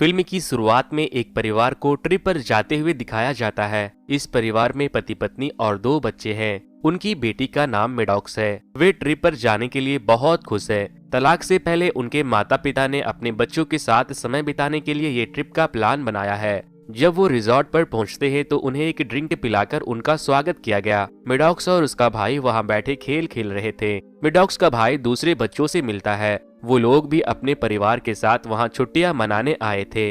Film की शुरुआत में एक परिवार को ट्रिप पर जाते हुए दिखाया जाता है। इस परिवार में पति पत्नी और 2 बच्चे हैं। उनकी बेटी का नाम मेडॉक्स है। वे ट्रिप पर जाने के लिए बहुत खुश है। तलाक से पहले उनके माता पिता ने अपने बच्चों के साथ समय बिताने के लिए ये ट्रिप का प्लान बनाया है। जब वो रिजॉर्ट पर पहुंचते हैं तो उन्हें एक ड्रिंक पिलाकर उनका स्वागत किया गया। मेडॉक्स और उसका भाई वहां बैठे खेल खेल रहे थे। मेडॉक्स का भाई दूसरे बच्चों से मिलता है। वो लोग भी अपने परिवार के साथ वहां छुट्टियां मनाने आए थे।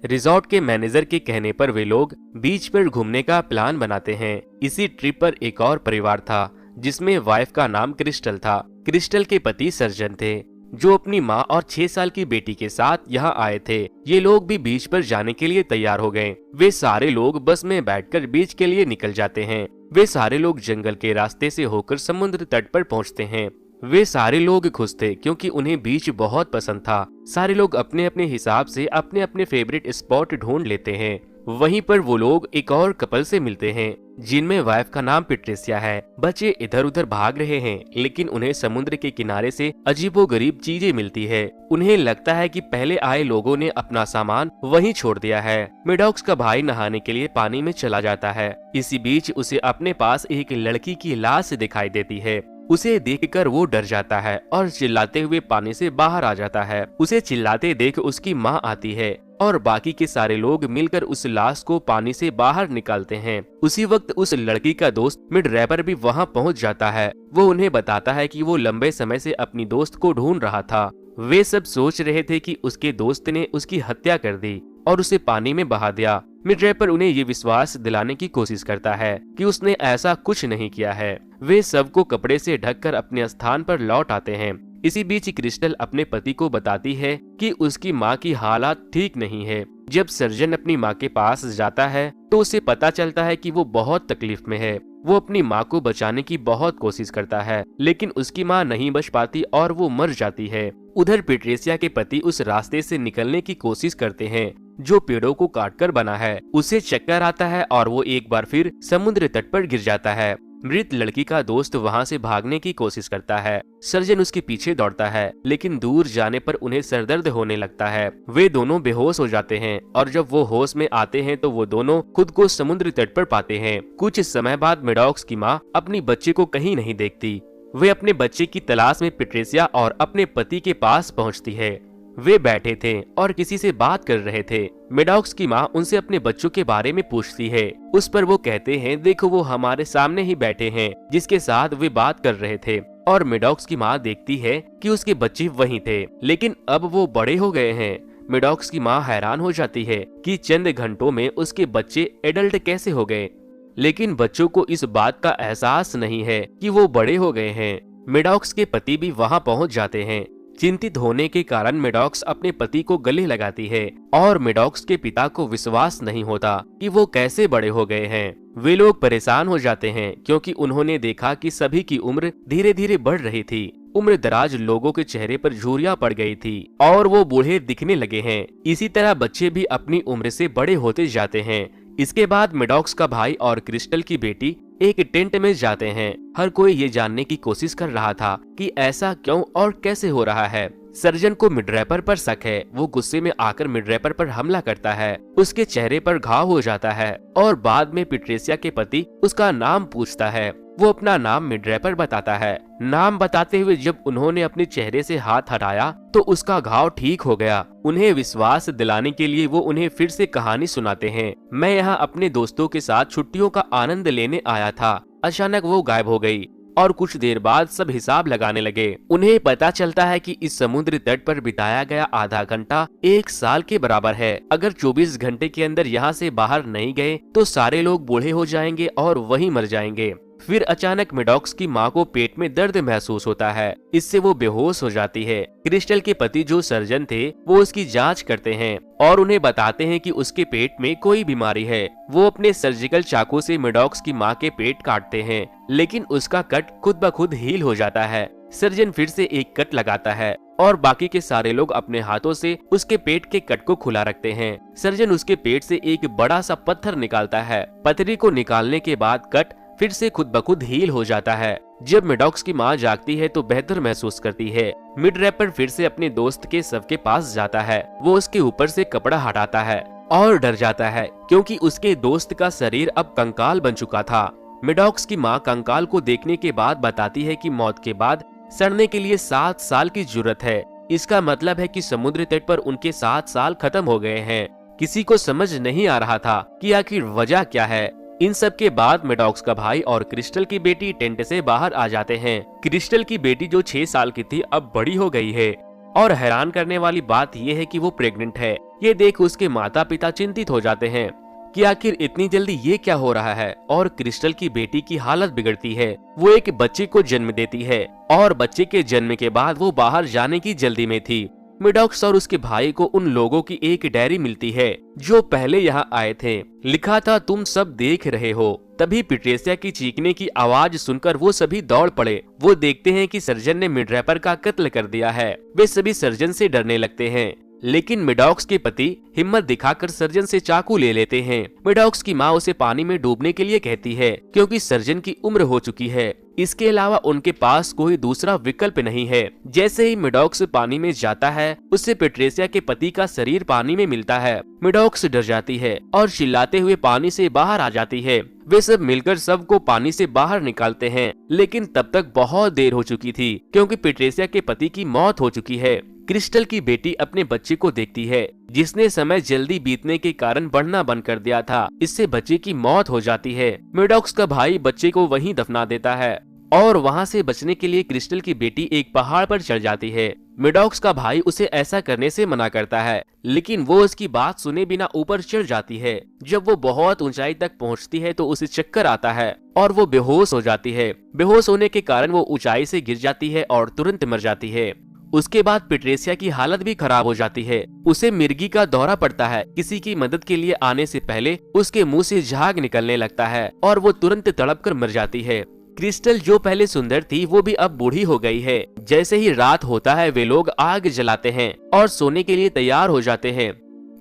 रिजॉर्ट के मैनेजर के कहने पर वे लोग बीच पर घूमने का प्लान बनाते हैं। इसी ट्रिप पर एक और परिवार था जिसमें वाइफ का नाम क्रिस्टल था। क्रिस्टल के पति सर्जन थे जो अपनी माँ और 6 साल की बेटी के साथ यहाँ आए थे। ये लोग भी बीच पर जाने के लिए तैयार हो गए। वे सारे लोग बस में बैठकर बीच के लिए निकल जाते हैं। वे सारे लोग जंगल के रास्ते से होकर समुद्र तट पर पहुँचते हैं। वे सारे लोग खुश थे क्योंकि उन्हें बीच बहुत पसंद था। सारे लोग अपने अपने हिसाब से अपने अपने फेवरेट स्पॉट ढूंढ लेते हैं। वहीं पर वो लोग एक और कपल से मिलते हैं जिनमें वाइफ का नाम पेट्रिसिया है। बच्चे इधर उधर भाग रहे हैं लेकिन उन्हें समुद्र के किनारे से अजीबोगरीब चीजें मिलती है। उन्हें लगता है कि पहले आए लोगों ने अपना सामान वहीं छोड़ दिया है। मेडॉक्स का भाई नहाने के लिए पानी में चला जाता है। इसी बीच उसे अपने पास एक लड़की की लाश दिखाई देती है। उसे देखकर वो डर जाता है और चिल्लाते हुए पानी से बाहर आ जाता है। उसे चिल्लाते देख उसकी माँ आती है और बाकी के सारे लोग मिलकर उस लाश को पानी से बाहर निकालते हैं। उसी वक्त उस लड़की का दोस्त मिड रैपर भी वहाँ पहुँच जाता है। वो उन्हें बताता है कि वो लंबे समय से अपनी दोस्त को ढूंढ रहा था। वे सब सोच रहे थे कि उसके दोस्त ने उसकी हत्या कर दी और उसे पानी में बहा दिया। मिड रैपर उन्हें ये विश्वास दिलाने की कोशिश करता है कि उसने ऐसा कुछ नहीं किया है। वे सबको कपड़े से ढककर अपने स्थान पर लौट आते हैं। इसी बीच क्रिस्टल अपने पति को बताती है कि उसकी माँ की हालत ठीक नहीं है। जब सर्जन अपनी माँ के पास जाता है तो उसे पता चलता है कि वो बहुत तकलीफ में है। वो अपनी माँ को बचाने की बहुत कोशिश करता है लेकिन उसकी माँ नहीं बच पाती और वो मर जाती है। उधर पेट्रिसिया के पति उस रास्ते से निकलने की कोशिश करते हैं जो पेड़ों को काटकर बना है। उसे चक्कर आता है और वो एक बार फिर समुद्र तट पर गिर जाता है। मृत लड़की का दोस्त वहां से भागने की कोशिश करता है। सर्जन उसके पीछे दौड़ता है लेकिन दूर जाने पर उन्हें सरदर्द होने लगता है। वे दोनों बेहोश हो जाते हैं और जब वो होश में आते हैं तो वो दोनों खुद को समुद्र तट पर पाते हैं। कुछ समय बाद मेडॉक्स की माँ अपनी बच्चे को कहीं नहीं देखती। वे अपने बच्चे की तलाश में पेट्रिसिया और अपने पति के पास पहुँचती है। वे बैठे थे और किसी से बात कर रहे थे। मेडॉक्स की माँ उनसे अपने बच्चों के बारे में पूछती है। उस पर वो कहते हैं, देखो वो हमारे सामने ही बैठे हैं जिसके साथ वे बात कर रहे थे। और मेडॉक्स की माँ देखती है कि उसके बच्चे वहीं थे लेकिन अब वो बड़े हो गए हैं। मेडॉक्स की माँ हैरान हो जाती है कि चंद घंटों में उसके बच्चे एडल्ट कैसे हो गए, लेकिन बच्चों को इस बात का एहसास नहीं है कि वो बड़े हो गए हैं। मेडॉक्स के पति भी वहाँ पहुँच जाते हैं। चिंतित होने के कारण मेडॉक्स अपने पति को गले लगाती है और मेडॉक्स के पिता को विश्वास नहीं होता कि वो कैसे बड़े हो गए हैं। वे लोग परेशान हो जाते हैं क्योंकि उन्होंने देखा कि सभी की उम्र धीरे धीरे बढ़ रही थी। उम्र दराज लोगों के चेहरे पर झुर्रियां पड़ गई थी और वो बूढ़े दिखने लगे हैं। इसी तरह बच्चे भी अपनी उम्र से बड़े होते जाते हैं। इसके बाद मेडॉक्स का भाई और क्रिस्टल की बेटी एक टेंट में जाते हैं। हर कोई ये जानने की कोशिश कर रहा था कि ऐसा क्यों और कैसे हो रहा है। सर्जन को मिड रैपर पर शक है। वो गुस्से में आकर मिड रैपर पर हमला करता है। उसके चेहरे पर घाव हो जाता है और बाद में पेट्रिसिया के पति उसका नाम पूछता है। वो अपना नाम मिड रैपर बताता है। नाम बताते हुए जब उन्होंने अपने चेहरे से हाथ हटाया तो उसका घाव ठीक हो गया। उन्हें विश्वास दिलाने के लिए वो उन्हें फिर से कहानी सुनाते हैं। मैं यहाँ अपने दोस्तों के साथ छुट्टियों का आनंद लेने आया था। अचानक वो गायब हो गई और कुछ देर बाद सब हिसाब लगाने लगे। उन्हें पता चलता है कि इस समुद्र तट पर बिताया गया आधा घंटा 1 साल के बराबर है। अगर 24 घंटे के अंदर यहाँ से बाहर नहीं गए तो सारे लोग बूढ़े हो जाएंगे और वहीं मर जाएंगे। फिर अचानक मेडॉक्स की माँ को पेट में दर्द महसूस होता है। इससे वो बेहोश हो जाती है। क्रिस्टल के पति जो सर्जन थे वो उसकी जांच करते हैं और उन्हें बताते हैं कि उसके पेट में कोई बीमारी है। वो अपने सर्जिकल चाकू से मेडॉक्स की माँ के पेट काटते हैं लेकिन उसका कट खुद ब खुद हील हो जाता है। सर्जन फिर से एक कट लगाता है और बाकी के सारे लोग अपने हाथों से उसके पेट के कट को खुला रखते हैं। सर्जन उसके पेट से एक बड़ा सा पत्थर निकालता है। पथरी को निकालने के बाद कट फिर से खुद ब खुद हील हो जाता है। जब मेडॉक्स की माँ जागती है तो बेहतर महसूस करती है। मिड रैपर फिर से अपने दोस्त के शव के पास जाता है। वो उसके ऊपर से कपड़ा हटाता है और डर जाता है क्योंकि उसके दोस्त का शरीर अब कंकाल बन चुका था। मेडॉक्स की माँ कंकाल को देखने के बाद बताती है कि मौत के बाद सड़ने के लिए 7 साल की जरूरत है। इसका मतलब है कि समुद्र तट पर उनके 7 साल खत्म हो गए हैं। किसी को समझ नहीं आ रहा था कि आखिर वजह क्या है। इन सब के बाद मेडॉक्स का भाई और क्रिस्टल की बेटी टेंट से बाहर आ जाते हैं। क्रिस्टल की बेटी जो 6 साल की थी अब बड़ी हो गई है और हैरान करने वाली बात यह है कि वो प्रेग्नेंट है। ये देख उसके माता पिता चिंतित हो जाते हैं कि आखिर इतनी जल्दी ये क्या हो रहा है और क्रिस्टल की बेटी की हालत बिगड़ती है। वो एक बच्चे को जन्म देती है और बच्चे के जन्म के बाद वो बाहर जाने की जल्दी में थी। मेडॉक्स और उसके भाई को उन लोगों की एक डायरी मिलती है जो पहले यहाँ आए थे। लिखा था, तुम सब देख रहे हो। तभी पेट्रिसिया की चीखने की आवाज सुनकर वो सभी दौड़ पड़े। वो देखते हैं कि सर्जन ने मिड रैपर का कत्ल कर दिया है। वे सभी सर्जन से डरने लगते हैं, लेकिन मेडॉक्स के पति हिम्मत दिखाकर सर्जन से चाकू ले लेते हैं। मेडॉक्स की माँ उसे पानी में डूबने के लिए कहती है क्योंकि सर्जन की उम्र हो चुकी है। इसके अलावा उनके पास कोई दूसरा विकल्प नहीं है। जैसे ही मेडॉक्स पानी में जाता है उससे पेट्रिसिया के पति का शरीर पानी में मिलता है। मेडॉक्स डर जाती है और चिल्लाते हुए पानी से बाहर आ जाती है। वे सब मिलकर सबको पानी से बाहर निकालते हैं, लेकिन तब तक बहुत देर हो चुकी थी क्योंकि पेट्रिसिया के पति की मौत हो चुकी है। क्रिस्टल की बेटी अपने बच्चे को देखती है जिसने समय जल्दी बीतने के कारण बढ़ना बंद कर दिया था। इससे बच्चे की मौत हो जाती है। मेडॉक्स का भाई बच्चे को वहीं दफना देता है और वहां से बचने के लिए क्रिस्टल की बेटी एक पहाड़ पर चढ़ जाती है। मेडॉक्स का भाई उसे ऐसा करने से मना करता है, लेकिन वो उसकी बात सुने बिना ऊपर चढ़ जाती है। जब वो बहुत ऊंचाई तक पहुंचती है तो उसे चक्कर आता है और वो बेहोश हो जाती है। बेहोश होने के कारण वो ऊंचाई से गिर जाती है और तुरंत मर जाती है। उसके बाद पेट्रिसिया की हालत भी खराब हो जाती है। उसे मिर्गी का दौरा पड़ता है। किसी की मदद के लिए आने से पहले उसके मुंह से झाग निकलने लगता है और वो तुरंत तड़पकर मर जाती है। क्रिस्टल जो पहले सुंदर थी वो भी अब बूढ़ी हो गई है। जैसे ही रात होता है वे लोग आग जलाते हैं और सोने के लिए तैयार हो जाते हैं।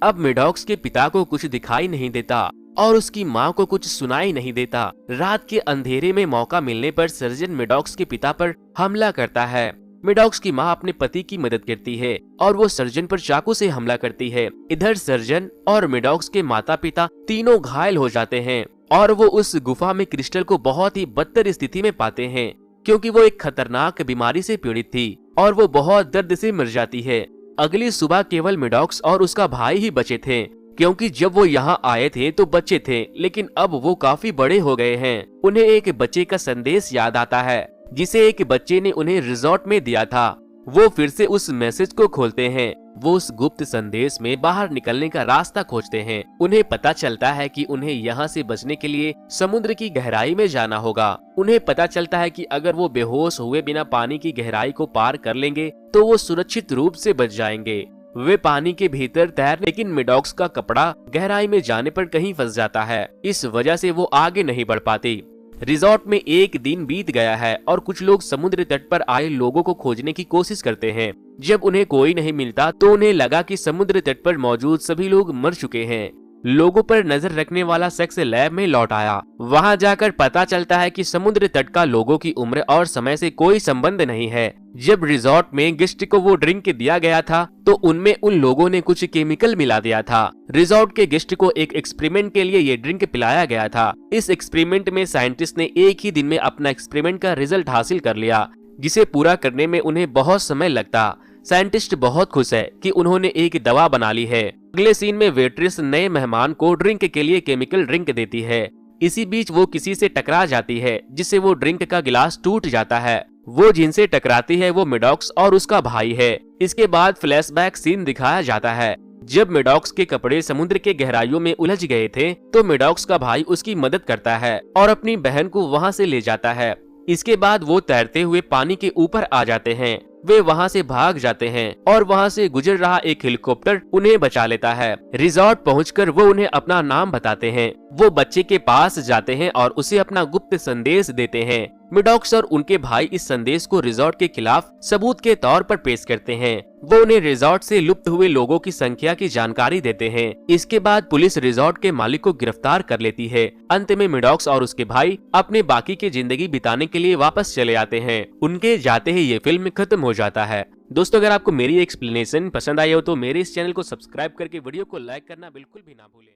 अब मेडॉक्स के पिता को कुछ दिखाई नहीं देता और उसकी माँ को कुछ सुनाई नहीं देता। रात के अंधेरे में मौका मिलने पर सर्जन मेडॉक्स के पिता पर हमला करता है। मेडॉक्स की माँ अपने पति की मदद करती है और वो सर्जन पर चाकू से हमला करती है। इधर सर्जन और मेडॉक्स के माता पिता तीनों घायल हो जाते हैं और वो उस गुफा में क्रिस्टल को बहुत ही बदतर स्थिति में पाते हैं क्योंकि वो एक खतरनाक बीमारी से पीड़ित थी और वो बहुत दर्द से मर जाती है। अगली सुबह केवल मेडॉक्स और उसका भाई ही बचे थे क्योंकि जब वो यहाँ आए थे तो बच्चे थे, लेकिन अब वो काफी बड़े हो गए हैं। उन्हें एक बच्चे का संदेश याद आता है जिसे एक बच्चे ने उन्हें रिजॉर्ट में दिया था। वो फिर से उस मैसेज को खोलते हैं। वो उस गुप्त संदेश में बाहर निकलने का रास्ता खोजते हैं। उन्हें पता चलता है कि उन्हें यहाँ से बचने के लिए समुद्र की गहराई में जाना होगा। उन्हें पता चलता है कि अगर वो बेहोश हुए बिना पानी की गहराई को पार कर लेंगे तो वो सुरक्षित रूप से बच जाएंगे। वे पानी के भीतर तैर, लेकिन मेडॉक्स का कपड़ा गहराई में जाने पर कहीं फंस जाता है। इस वजह से वो आगे नहीं बढ़ पाती। रिजॉर्ट में एक दिन बीत गया है और कुछ लोग समुद्र तट पर आए लोगों को खोजने की कोशिश करते हैं। जब उन्हें कोई नहीं मिलता तो उन्हें लगा कि समुद्र तट पर मौजूद सभी लोग मर चुके हैं। लोगों पर नजर रखने वाला शख्स लैब में लौट आया। वहां जाकर पता चलता है कि समुद्र तट का लोगों की उम्र और समय से कोई संबंध नहीं है। जब रिजॉर्ट में गेस्ट को वो ड्रिंक दिया गया था तो उनमें उन लोगों ने कुछ केमिकल मिला दिया था। रिजॉर्ट के गेस्ट को एक एक्सपेरिमेंट के लिए ये ड्रिंक पिलाया गया था। इस एक्सपेरिमेंट में साइंटिस्ट ने एक ही दिन में अपना एक्सपेरिमेंट का रिजल्ट हासिल कर लिया, जिसे पूरा करने में उन्हें बहुत समय लगता। साइंटिस्ट बहुत खुश है कि उन्होंने एक दवा बना ली है। अगले सीन में वेट्रेस नए मेहमान को ड्रिंक के लिए केमिकल ड्रिंक देती है। इसी बीच वो किसी से टकरा जाती है जिससे वो ड्रिंक का गिलास टूट जाता है। वो जिनसे टकराती है वो मेडॉक्स और उसका भाई है। इसके बाद फ्लैशबैक सीन दिखाया जाता है। जब मेडॉक्स के कपड़े समुद्र के गहराइयों में उलझ गए थे तो मेडॉक्स का भाई उसकी मदद करता है और अपनी बहन को वहाँ से ले जाता है। इसके बाद वो तैरते हुए पानी के ऊपर आ जाते हैं। वे वहाँ से भाग जाते हैं और वहाँ से गुजर रहा एक हेलीकॉप्टर उन्हें बचा लेता है। रिजॉर्ट पहुंचकर वो उन्हें अपना नाम बताते हैं। वो बच्चे के पास जाते हैं और उसे अपना गुप्त संदेश देते हैं। मिडॉक्स और उनके भाई इस संदेश को रिजॉर्ट के खिलाफ सबूत के तौर पर पेश करते हैं। वो उन्हें रिजॉर्ट से लुप्त हुए लोगों की संख्या की जानकारी देते हैं। इसके बाद पुलिस रिजॉर्ट के मालिक को गिरफ्तार कर लेती है। अंत में मिडॉक्स और उसके भाई अपने बाकी की जिंदगी बिताने के लिए वापस चले आते हैं। उनके जाते ही ये फिल्म खत्म हो जाता है। दोस्तों, अगर आपको मेरी एक्सप्लेनेशन पसंद आई हो तो मेरे इस चैनल को सब्सक्राइब करके वीडियो को लाइक करना बिल्कुल भी ना भूलें।